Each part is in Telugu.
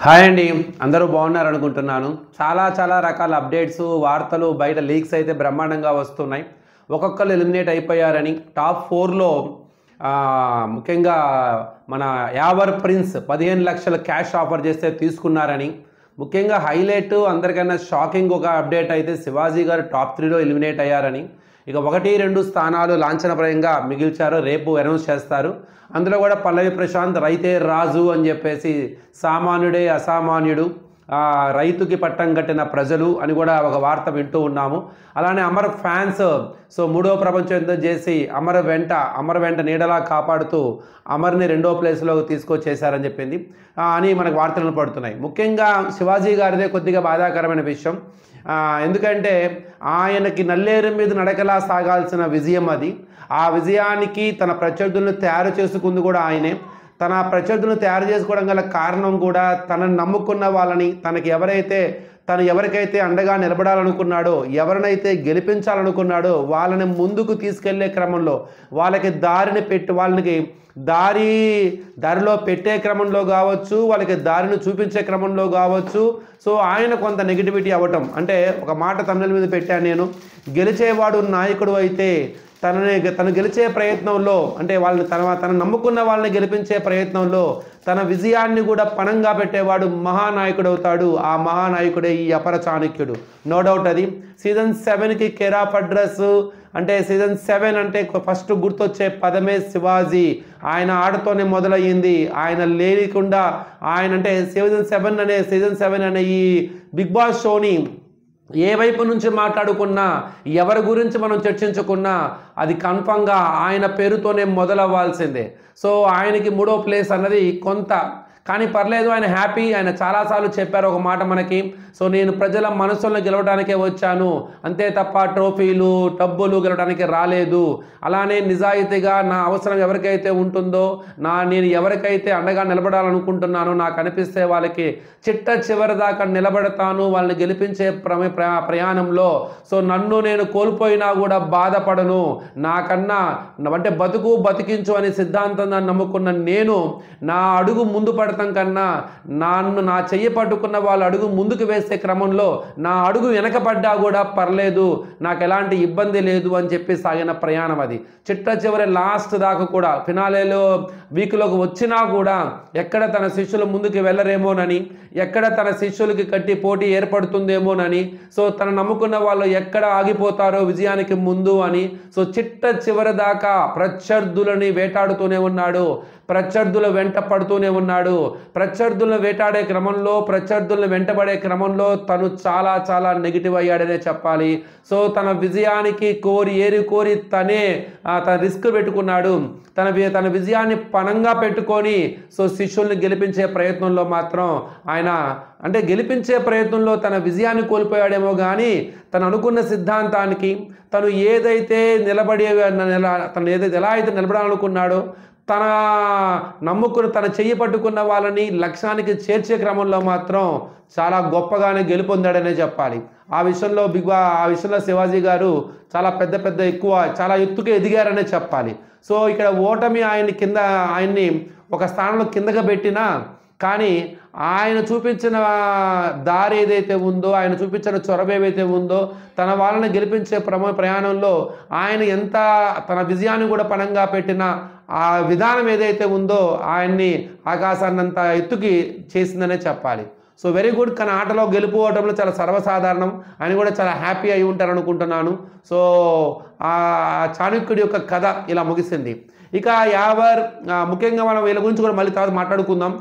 హాయ్ అండి, అందరూ బాగున్నారు అనుకుంటున్నాను. చాలా రకాల అప్డేట్స్, వార్తలు బయట లీక్స్ అయితే బ్రహ్మాండంగా వస్తున్నాయి. ఒక్కొక్కరు ఎలిమినేట్ అయిపోయారని టాప్ 4లో ముఖ్యంగా మన యావర్ ప్రిన్స్ 15 లక్షల క్యాష్ ఆఫర్ చేస్తే తీసుకున్నారని, ముఖ్యంగా హైలైట్ అందరికన్నా షాకింగ్ ఒక అప్డేట్ అయితే శివాజీ గారు టాప్ 3లో ఎలిమినేట్ అయ్యారని. ఇక 1-2 స్థానాలు లాంఛనప్రాయంగా మిగిల్చారు, రేపు అనౌన్స్ చేస్తారు. అందులో కూడా పల్లవి ప్రశాంత్ రైతే రాజు అని చెప్పేసి, సామాన్యుడే అసామాన్యుడు, రైతుకి పట్టం కట్టిన ప్రజలు అని కూడా ఒక వార్త వింటూ ఉన్నాము. అలానే అమర్ ఫ్యాన్స్ మూడవ ప్రపంచ యుద్ధం చేసి అమర్ వెంట నీడలా కాపాడుతూ అమర్ని 2వ ప్లేస్లో తీసుకొచ్చేశారని చెప్పింది అని మనకు వార్తలు పడుతున్నాయి. ముఖ్యంగా శివాజీ గారిదే కొద్దిగా బాధాకరమైన విషయం. ఎందుకంటే ఆయనకి నల్లేరు మీద నడకలా సాగాల్సిన విజయం అది. ఆ విజయానికి తన ప్రత్యర్థులను తయారు చేసుకుంది కూడా ఆయనే. తన ప్రత్యర్థులను తయారు చేసుకోవడం గల కారణం కూడా తనను నమ్ముకున్న వాళ్ళని, తను ఎవరికైతే అండగా నిలబడాలనుకున్నాడో, ఎవరినైతే గెలిపించాలనుకున్నాడో వాళ్ళని ముందుకు తీసుకెళ్లే క్రమంలో, వాళ్ళకి దారిలో పెట్టే క్రమంలో కావచ్చు, వాళ్ళకి దారిని చూపించే క్రమంలో కావచ్చు. ఆయన కొంత నెగిటివిటీ అవ్వటం, అంటే ఒక మాట తమిళ మీద పెట్టాను నేను, గెలిచేవాడు నాయకుడు అయితే తను గెలిచే ప్రయత్నంలో, అంటే తను నమ్ముకున్న వాళ్ళని గెలిపించే ప్రయత్నంలో తన విజయాన్ని కూడా పణంగా పెట్టేవాడు మహానాయకుడు అవుతాడు. ఆ మహానాయకుడే ఈ అపర చాణక్యుడు, నో డౌట్. అది సీజన్ 7కి కేర్ ఆఫ్ అడ్రస్. అంటే సీజన్ 7 అంటే ఫస్ట్ గుర్తొచ్చే పదమే శివాజీ. ఆయన ఆడతోనే మొదలయ్యింది. ఆయన లేకుండా అంటే సీజన్ 7 అనే ఈ బిగ్ బాస్ షోని ఏ వైపు నుంచి మాట్లాడుకున్నా, ఎవరి గురించి మనం చర్చించుకున్నా అది కన్ఫర్మ్గా ఆయన పేరుతోనే మొదలవ్వాల్సిందే. ఆయనకి 3వ ప్లేస్ అన్నది కొంత, కానీ పర్లేదు, ఆయన హ్యాపీ. ఆయన చాలాసార్లు చెప్పారు ఒక మాట మనకి, నేను ప్రజల మనసులను గెలవడానికే వచ్చాను, అంతే తప్ప ట్రోఫీలు డబ్బులు గెలవడానికి రాలేదు. అలానే నిజాయితీగా నా అవసరం ఎవరికైతే ఉంటుందో, నేను ఎవరికైతే అండగా నిలబడాలనుకుంటున్నానో, నాకు అనిపిస్తే వాళ్ళకి చివరి దాకా నిలబడతాను, వాళ్ళని గెలిపించే ప్రయాణంలో. నన్ను నేను కోల్పోయినా కూడా బాధపడను. నాకన్నా అంటే బతికించు అనే సిద్ధాంతం నమ్ముకున్న నేను, నా అడుగు ముందు పడతాం కన్నా నా చెయ్యి పట్టుకున్న వాళ్ళు అడుగు ముందుకు వేసే క్రమంలో నా అడుగు వెనకపడ్డా కూడా పర్లేదు, నాకు ఎలాంటి ఇబ్బంది లేదు అని చెప్పి సాగిన ప్రయాణం అది. చివరి లాస్ట్ దాకా కూడా, ఫినాలేలో వీక్లోకి వచ్చినా కూడా ఎక్కడ తన శిష్యులు ముందుకు వెళ్ళరేమోనని, ఎక్కడ తన శిష్యులకి కట్టి పోటీ ఏర్పడుతుందేమోనని, తను నమ్ముకున్న వాళ్ళు ఎక్కడ ఆగిపోతారో విజయానికి ముందు అని, చివరి దాకా ప్రత్యర్థులని వేటాడుతూనే ఉన్నాడు, ప్రత్యర్థుల వెంట పడుతూనే ఉన్నాడు. ప్రత్యర్థులను వేటాడే క్రమంలో, ప్రత్యర్థులను వెంటబడే క్రమంలో తను చాలా నెగిటివ్ అయ్యాడనే చెప్పాలి. తన విజయానికి కోరి తనే తన రిస్క్ పెట్టుకున్నాడు. తన విజయాన్ని పణంగా పెట్టుకొని శిష్యుల్ని గెలిపించే ప్రయత్నంలో మాత్రం ఆయన, అంటే గెలిపించే ప్రయత్నంలో తన విజయాన్ని కోల్పోయాడేమో కానీ, తను అనుకున్న సిద్ధాంతానికి, తను ఎలా అయితే నిలబడాలనుకున్నాడో, తన చెయ్యి పట్టుకున్న వాళ్ళని లక్ష్యానికి చేర్చే క్రమంలో మాత్రం చాలా గొప్పగానే గెలుపొందాడనే చెప్పాలి. ఆ విషయంలో శివాజీ గారు చాలా ఎత్తుకు ఎదిగారనే చెప్పాలి. ఇక్కడ ఓటమి ఆయన్ని ఒక స్థానంలో కిందగా పెట్టినా, కానీ ఆయన చూపించిన దారి ఏదైతే ఉందో, ఆయన చూపించిన చొరవ ఏదైతే ఉందో, తన వాళ్ళని గెలిపించే ప్రయాణంలో ఆయన ఎంత తన విజయాన్ని కూడా పణంగా పెట్టిన ఆ విధానం ఏదైతే ఉందో ఆయన్ని ఆకాశాన్నంత ఎత్తుకి చేసిందనే చెప్పాలి. Very good. కానీ ఆటలో గెలుపుకోవడంలో చాలా సర్వసాధారణం. ఆయన కూడా చాలా హ్యాపీ అయి ఉంటారు అనుకుంటున్నాను. ఆ చాణక్యుడి యొక్క కథ ఇలా ముగిసింది. ఇక యావర్, ముఖ్యంగా మనం వీళ్ళ గురించి కూడా మళ్ళీ తర్వాత మాట్లాడుకుందాం.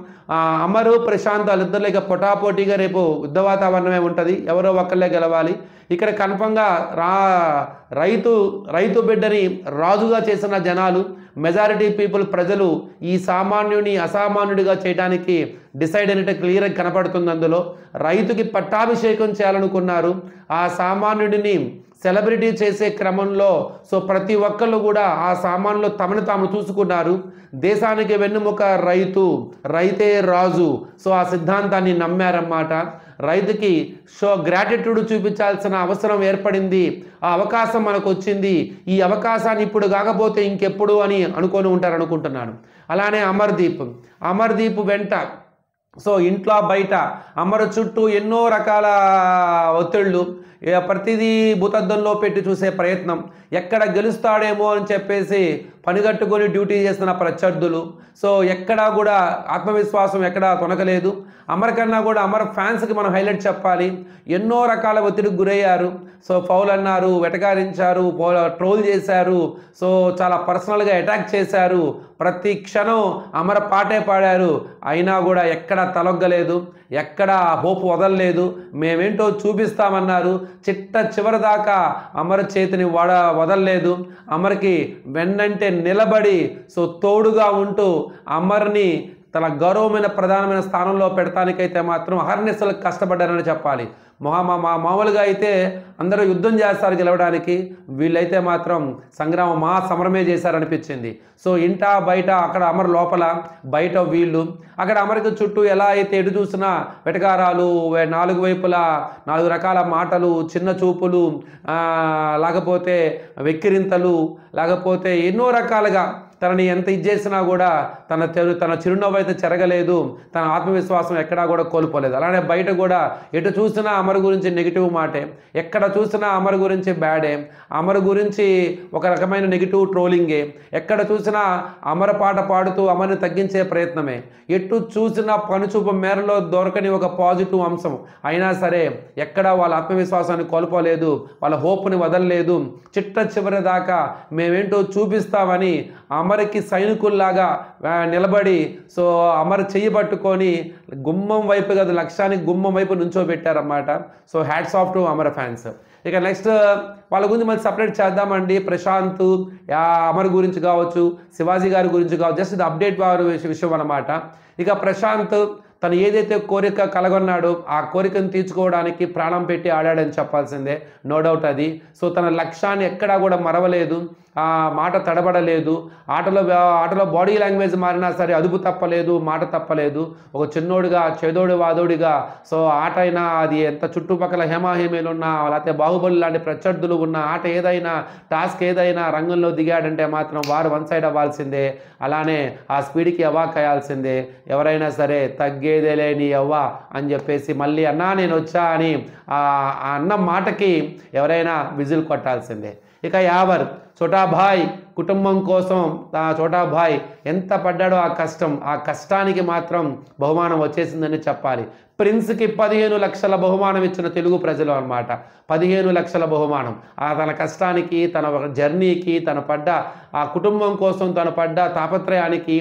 అమరు ప్రశాంత్ వాళ్ళిద్దరు ఇక పొటాపోటీగా రేపు యుద్ధ వాతావరణమే ఉంటుంది, ఎవరో ఒక్కళ్ళే గెలవాలి. ఇక్కడ కన్ఫర్మ్గా రైతు బిడ్డని రాజుగా చేసిన జనాలు, మెజారిటీ ప్రజలు ఈ సామాన్యుని అసామాన్యుడిగా చేయడానికి డిసైడ్ అయినట్టు క్లియర్గా కనపడుతుంది. అందులో రైతుకి పట్టాభిషేకం చేయాలనుకున్నారు. ఆ సామాన్యుడిని సెలబ్రిటీ చేసే క్రమంలో ప్రతి ఒక్కళ్ళు కూడా ఆ సామాన్యులు తమను తాము చూసుకున్నారు. దేశానికి వెన్నుముక రైతే రాజు. ఆ సిద్ధాంతాన్ని నమ్మారన్నమాట. రైతుకి గ్రాటిట్యూడ్ చూపించాల్సిన అవసరం ఏర్పడింది. ఆ అవకాశం మనకు వచ్చింది. ఈ అవకాశాన్ని ఇప్పుడు కాకపోతే ఇంకెప్పుడు అని అనుకొని ఉంటారు అనుకుంటున్నాను. అలానే అమర్దీప్ వెంట సో ఇంట్లో బయట అమర చుట్టూ ఎన్నో రకాల ఒత్తిళ్ళు, ప్రతిదీ భూతద్దంలో పెట్టి చూసే ప్రయత్నం, ఎక్కడ గెలుస్తాడేమో అని చెప్పేసి పనిగట్టుకొని డ్యూటీ చేస్తున్న ప్రత్యర్థులు. సో ఎక్కడా కూడా ఆత్మవిశ్వాసం ఎక్కడా తొనకలేదు. అమర్ కన్నా కూడా అమర్ ఫ్యాన్స్కి మనం హైలైట్ చెప్పాలి. ఎన్నో రకాల ఒత్తిడికి గురయ్యారు. సో ఫౌల్ అన్నారు, వెటకారించారు, ట్రోల్ చేశారు, సో చాలా పర్సనల్గా అటాక్ చేశారు. ప్రతి క్షణం అమర పాటే పాడారు. అయినా కూడా ఎక్కడ తలొగ్గలేదు, ఎక్కడ హోప్ వదలలేదు. మేమేంటో చూపిస్తామన్నారు. చివరి దాకా అమర్ చేతిని వదలలేదు. అమర్కి వెన్నంటే నిలబడి సో తోడుగా ఉంటూ అమర్ని తన గౌరవమైన ప్రధానమైన స్థానంలో పెడతానికైతే మాత్రం అహర్నిశలు కష్టపడ్డారని చెప్పాలి. మామూలుగా అయితే అందరూ యుద్ధం చేస్తారు గెలవడానికి, వీళ్ళైతే మాత్రం సమరమే చేశారనిపించింది. సో ఇంట బయట, అక్కడ అమర్ లోపల, బయట వీళ్ళు. అక్కడ అమర్కి చుట్టూ ఎలా అయితే ఎటు చూసినా వెటకారాలు, నాలుగు వైపులా 4 రకాల మాటలు, చిన్న చూపులు, లేకపోతే వెక్కిరింతలు, లేకపోతే ఎన్నో రకాలుగా తనని ఎంత ఇచ్చేసినా కూడా తన చిరునవ్వు అయితే చెరగలేదు. తన ఆత్మవిశ్వాసం ఎక్కడా కూడా కోల్పోలేదు. అలానే బయట కూడా ఎటు చూసినా అమర్ గురించి నెగిటివ్ మాటే, ఎక్కడ చూసినా అమర్ గురించి బ్యాడే, అమర్ గురించి ఒక రకమైన నెగిటివ్ ట్రోలింగే, ఎక్కడ చూసినా అమర పాట పాడుతూ అమర్ని తగ్గించే ప్రయత్నమే, ఎటు చూసినా పనుచూపు మేరలో దొరకని ఒక పాజిటివ్ అంశం. అయినా సరే ఎక్కడా వాళ్ళ ఆత్మవిశ్వాసాన్ని కోల్పోలేదు, వాళ్ళ హోప్ని వదలలేదు. చివరి దాకా మేమేంటో చూపిస్తామని అమర్కి సైనికుల్లాగా నిలబడి సో అమర్ చెయ్యి పట్టుకొని గుమ్మం వైపు కాదు, లక్ష్యానికి గుమ్మం వైపు నుంచోబెట్టారన్నమాట. So hats off to Amar fans. ఇక నెక్స్ట్ వాళ్ళ గురించి మళ్ళీ సపరేట్ చేద్దామండి. ప్రశాంత్ అమర్ గురించి కావచ్చు, శివాజీ గారి గురించి కావచ్చు, జస్ట్ ఇది అప్డేట్ విషయం అన్నమాట. ఇక ప్రశాంత్ తను ఏదైతే కోరిక కలగొన్నాడో ఆ కోరికను తీర్చుకోవడానికి ప్రాణం పెట్టి ఆడాడని చెప్పాల్సిందే, నో డౌట్ అది. సో తన లక్ష్యాన్ని ఎక్కడా కూడా మరవలేదు, ఆ మాట తడబడలేదు. ఆటలో బాడీ లాంగ్వేజ్ మారినా సరే అదుపు తప్పలేదు, మాట తప్పలేదు. ఒక చిన్నోడుగా, చేదోడు వాదోడిగా సో ఆట అయినా అది ఎంత చుట్టుపక్కల హేమాహేమీలు ఉన్నా, లేకపోతే బాహుబలి లాంటి ప్రత్యర్థులు ఉన్న ఆట ఏదైనా, టాస్క్ ఏదైనా రంగంలో దిగాడంటే మాత్రం వారు వన్ సైడ్ అవ్వాల్సిందే. అలానే ఆ స్పీడ్కి అవాక్ అయ్యాల్సిందే. ఎవరైనా సరే తగ్గేదేలే నీ అవ్వ అని చెప్పేసి మళ్ళీ అన్నా నేను వచ్చా అని ఆ అన్న మాటకి ఎవరైనా విజిల్ కొట్టాల్సిందే. ఇక యావర్ చోటాభాయ్ కుటుంబం కోసం చోటాభాయ్ ఎంత పడ్డాడో ఆ కష్టానికి మాత్రం బహుమానం వచ్చేసిందని చెప్పాలి. ప్రిన్స్కి 15 లక్షల బహుమానం ఇచ్చిన తెలుగు ప్రజలు అన్నమాట. 15 లక్షల బహుమానం. తన కష్టానికి, తన జర్నీకి, తను పడ్డ ఆ కుటుంబం కోసం తను పడ్డ తాపత్రయానికి,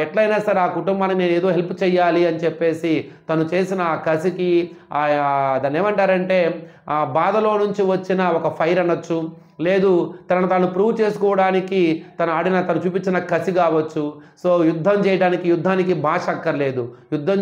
ఎట్లయినా సరే ఆ కుటుంబానికి నేను ఏదో హెల్ప్ చేయాలి అని చెప్పేసి తను చేసిన ఆ కసికి, దాన్ని ఏమంటారంటే బాధలో నుంచి వచ్చిన ఒక ఫైర్ అనొచ్చు, లేదు తనను తాను ప్రూవ్ చేసుకోవడానికి తను చూపించిన కసి కావచ్చు. సో యుద్ధం చేయడానికి యుద్ధానికి భాష అక్కర్లేదు,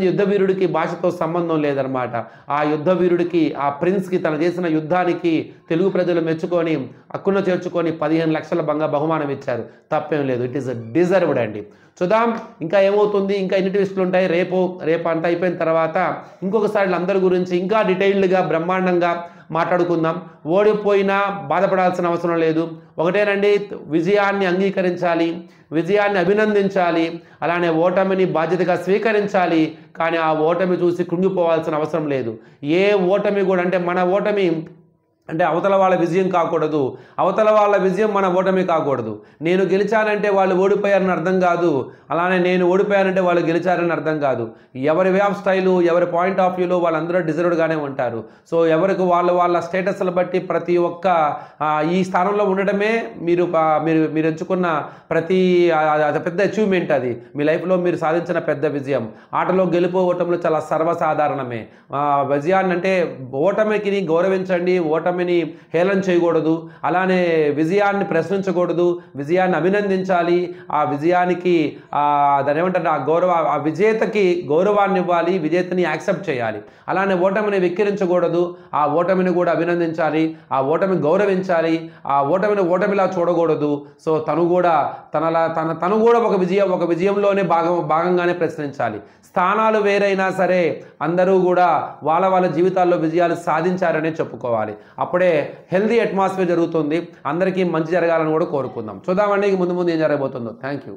యుద్ధ వీరుడికి భాషతో సంబంధం లేదనమాట. ఆ యుద్ధ వీరుడికి, ఆ ప్రిన్స్కి తను చేసిన యుద్ధానికి తెలుగు ప్రజలు మెచ్చుకొని హక్కున చేర్చుకొని 15 లక్షల బహుమానం ఇచ్చారు. తప్పేం లేదు, ఇట్ ఈస్ డిజర్వ్డ్ అండి. చూద్దాం ఇంకా ఏమవుతుంది, ఇంకా ఎన్ని ట్విస్టులు ఉంటాయి. రేపు అంతా అయిపోయిన తర్వాత ఇంకొకసారి అందరి గురించి ఇంకా డీటెయిల్డ్గా బ్రహ్మాండంగా మాట్లాడుకుందాం. ఓడిపోయినా బాధపడాల్సిన అవసరం లేదు. ఒకటేనండి, విజయాన్ని అంగీకరించాలి, విజయాన్ని అభినందించాలి, అలానే ఓటమిని బాధ్యతగా స్వీకరించాలి. కానీ ఆ ఓటమి చూసి కృంగిపోవాల్సిన అవసరం లేదు. ఏ ఓటమి కూడా అంటే మన ఓటమి అంటే అవతల వాళ్ళ విజయం కాకూడదు, అవతల వాళ్ళ విజయం మన ఓటమి కాకూడదు. నేను గెలిచానంటే వాళ్ళు ఓడిపోయారని అర్థం కాదు, అలానే నేను ఓడిపోయానంటే వాళ్ళు గెలిచారని అర్థం కాదు. ఎవరి వే ఆఫ్ స్టైలు, ఎవరి పాయింట్ ఆఫ్ వ్యూలో వాళ్ళందరూ డిజర్వ్డ్గానే ఉంటారు. సో ఎవరికి వాళ్ళ స్టేటస్లు బట్టి ప్రతి ఒక్క ఈ స్థానంలో ఉండడమే మీరు ఎంచుకున్న ప్రతి పెద్ద అచీవ్మెంట్. అది మీ లైఫ్లో మీరు సాధించిన పెద్ద విజయం. ఆటలో గెలుపోవటంలో చాలా సర్వసాధారణమే. విజయాన్ని అంటే ఓటమికి గౌరవించండి, ఓటమిని హేళన చేయకూడదు, అలానే విజయాన్ని ప్రశ్నించకూడదు, విజయాన్ని అభినందించాలి. ఆ విజయానికి దాని ఏమంటారు, ఆ విజేతకి గౌరవాన్ని ఇవ్వాలి, విజేతని యాక్సెప్ట్ చేయాలి. అలానే ఓటమిని వెక్కిరించకూడదు, ఆ ఓటమిని కూడా అభినందించాలి, ఆ ఓటమిని గౌరవించాలి, ఆ ఓటమిలా చూడకూడదు. సో తను కూడా ఒక విజయంలోనే భాగంగానే ప్రశ్నించాలి. స్థానాలు వేరైనా సరే అందరూ కూడా వాళ్ళ జీవితాల్లో విజయాలు సాధించారనే చెప్పుకోవాలి. అప్పుడే హెల్దీ అట్మాస్ఫియర్ జరుగుతుంది. అందరికీ మంచి జరగాలని కూడా కోరుకుందాం. చూద్దామండి ముందు ఏం జరగబోతుందో. Thank you.